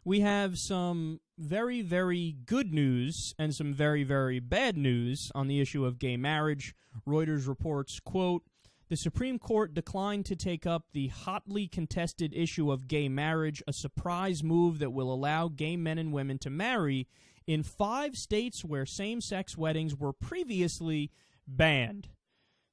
we have some very, very good news and some very, very bad news on the issue of gay marriage. Reuters reports, quote, "The Supreme Court declined to take up the hotly contested issue of gay marriage, a surprise move that will allow gay men and women to marry in 5 states where same-sex weddings were previously banned."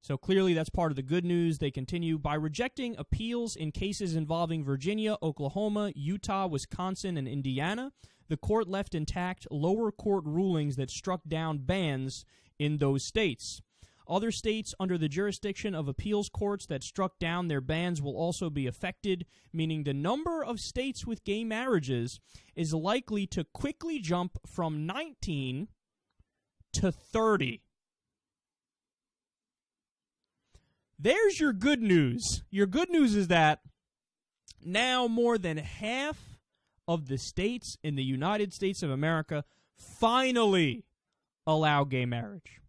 So clearly that's part of the good news. They continue, by rejecting appeals in cases involving Virginia, Oklahoma, Utah, Wisconsin, and Indiana, the court left intact lower court rulings that struck down bans in those states. Other states under the jurisdiction of appeals courts that struck down their bans will also be affected, meaning the number of states with gay marriages is likely to quickly jump from 19 to 30. There's your good news. Your good news is that now more than half of the states in the United States of America finally allow gay marriage.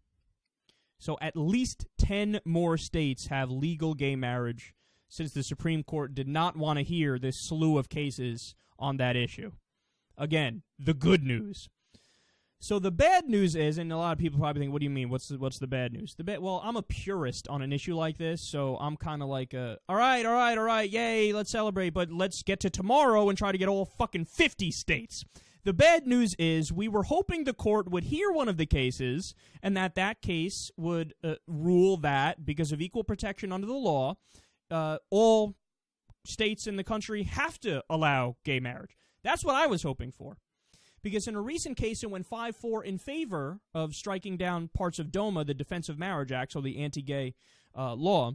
So at least 10 more states have legal gay marriage since the Supreme Court did not want to hear this slew of cases on that issue. Again, the good news. So the bad news is, and a lot of people probably think, what do you mean? What's the bad news? Well, I'm a purist on an issue like this, so I'm kind of like, all right, yay, let's celebrate, but let's get to tomorrow and try to get all fucking 50 states. The bad news is we were hoping the court would hear one of the cases and that case would rule that, because of equal protection under the law, all states in the country have to allow gay marriage. That's what I was hoping for. Because in a recent case, it went 5-4 in favor of striking down parts of DOMA, the Defense of Marriage Act, so the anti-gay law.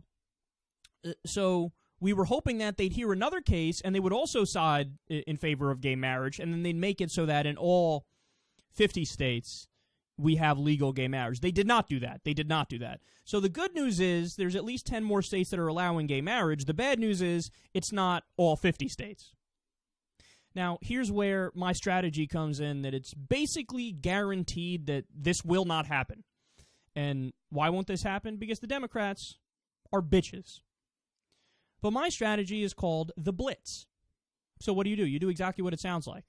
So we were hoping that they'd hear another case, and they would also side in favor of gay marriage, and then they'd make it so that in all 50 states we have legal gay marriage. They did not do that. They did not do that. So the good news is there's at least 10 more states that are allowing gay marriage. The bad news is it's not all 50 states. Now, here's where my strategy comes in, that it's basically guaranteed that this will not happen. And why won't this happen? Because the Democrats are bitches. But my strategy is called the Blitz. So what do? You do exactly what it sounds like.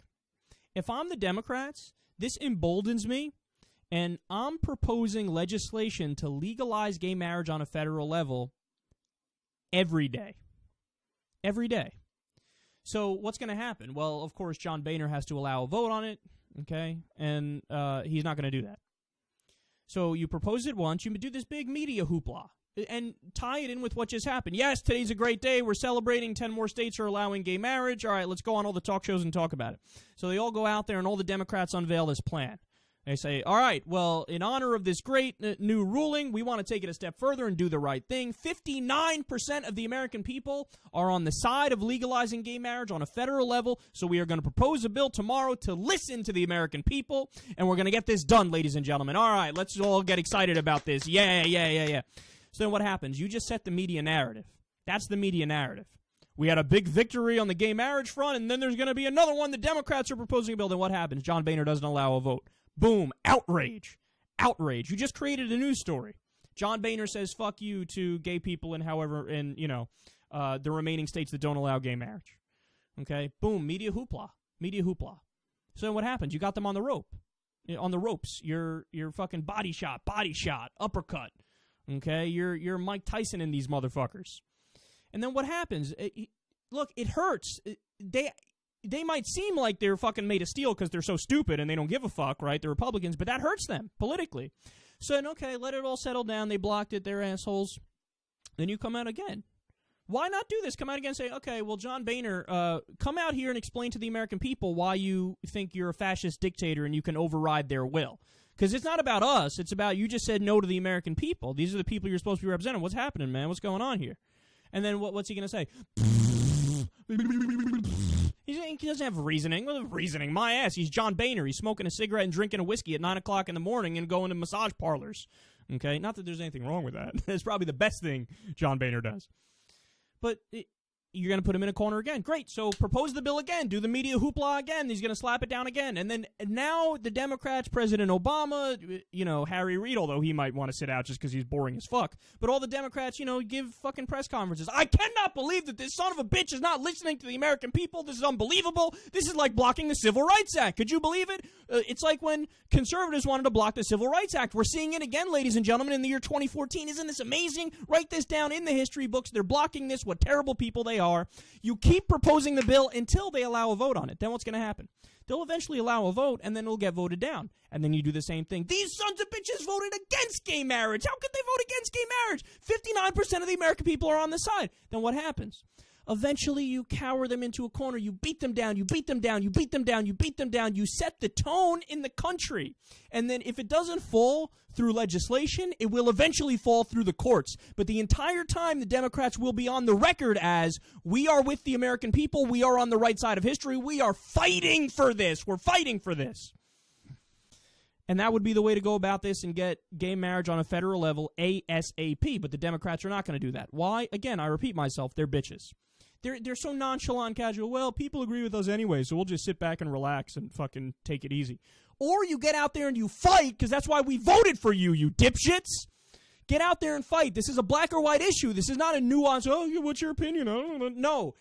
If I'm the Democrats, this emboldens me, and I'm proposing legislation to legalize gay marriage on a federal level every day. Every day. So what's going to happen? Well, of course, John Boehner has to allow a vote on it, okay? And he's not going to do that. So you propose it once, you do this big media hoopla, and tie it in with what just happened. Yes, today's a great day. We're celebrating 10 more states are allowing gay marriage. All right, let's go on all the talk shows and talk about it. So they all go out there, and all the Democrats unveil this plan. They say, all right, well, in honor of this great new ruling, we want to take it a step further and do the right thing. 59% of the American people are on the side of legalizing gay marriage on a federal level, so we are going to propose a bill tomorrow to listen to the American people, and we're going to get this done, ladies and gentlemen. All right, let's all get excited about this. Yeah. So then what happens? You just set the media narrative. That's the media narrative. We had a big victory on the gay marriage front, and then there's going to be another one. The Democrats are proposing a bill. Then what happens? John Boehner doesn't allow a vote. Boom. Outrage. Outrage. You just created a news story. John Boehner says fuck you to gay people and the remaining states that don't allow gay marriage. Okay? Boom. Media hoopla. Media hoopla. So then what happens? You got them on the rope. On the ropes. You're fucking body shot, uppercut. Okay? You're Mike Tyson in these motherfuckers. And then what happens? Look, it hurts. They might seem like they're fucking made of steel because they're so stupid and they don't give a fuck, right? The Republicans, but that hurts them politically. So, okay, let it all settle down. They blocked it. They're assholes. Then you come out again. Why not do this? Come out again and say, okay, well, John Boehner, come out here and explain to the American people why you think you're a fascist dictator and you can override their will. Because it's not about us. It's about you just said no to the American people. These are the people you're supposed to be representing. What's happening, man? What's going on here? And then what's he going to say? He doesn't have reasoning. What reasoning? My ass. He's John Boehner. He's smoking a cigarette and drinking a whiskey at 9 o'clock in the morning and going to massage parlors. Okay? Not that there's anything wrong with that. It's probably the best thing John Boehner does. But you're going to put him in a corner again. Great. So propose the bill again. Do the media hoopla again. He's going to slap it down again. And then now the Democrats, President Obama, Harry Reid, although he might want to sit out just because he's boring as fuck. But all the Democrats, give fucking press conferences. I cannot believe that this son of a bitch is not listening to the American people. This is unbelievable. This is like blocking the Civil Rights Act. Could you believe it? It's like when conservatives wanted to block the Civil Rights Act. We're seeing it again, ladies and gentlemen, in the year 2014. Isn't this amazing? Write this down in the history books. They're blocking this. What terrible people they are. You keep proposing the bill until they allow a vote on it. Then what's going to happen? They'll eventually allow a vote, and then it'll get voted down. And then you do the same thing. These sons of bitches voted against gay marriage. How could they vote against gay marriage? 59% of the American people are on the side. Then what happens? Eventually, you cower them into a corner. You beat them down. You beat them down. You beat them down. You beat them down. You set the tone in the country. And then if it doesn't fall through legislation, it will eventually fall through the courts. But the entire time, the Democrats will be on the record as, we are with the American people. We are on the right side of history. We are fighting for this. We're fighting for this. And that would be the way to go about this and get gay marriage on a federal level ASAP. But the Democrats are not going to do that. Why? Again, I repeat myself, they're bitches. They're so nonchalant, casual. Well, people agree with us anyway, so we'll just sit back and relax and fucking take it easy. Or you get out there and you fight, because that's why we voted for you, you dipshits. Get out there and fight. This is a black or white issue. This is not a nuance. Oh, what's your opinion? No.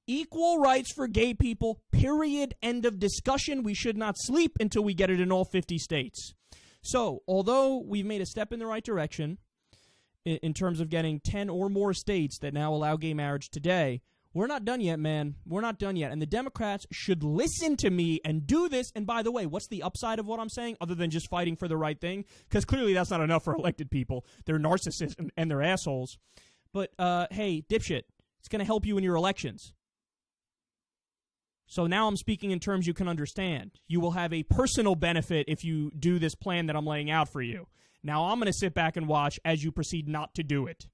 Equal rights for gay people, period, end of discussion. We should not sleep until we get it in all 50 states. So, although we've made a step in the right direction in terms of getting 10 or more states that now allow gay marriage today, we're not done yet, man. We're not done yet. And the Democrats should listen to me and do this. And by the way, what's the upside of what I'm saying other than just fighting for the right thing? Because clearly that's not enough for elected people. They're narcissists and they're assholes. But, hey, dipshit, it's going to help you in your elections. So now I'm speaking in terms you can understand. You will have a personal benefit if you do this plan that I'm laying out for you. Now I'm going to sit back and watch as you proceed not to do it.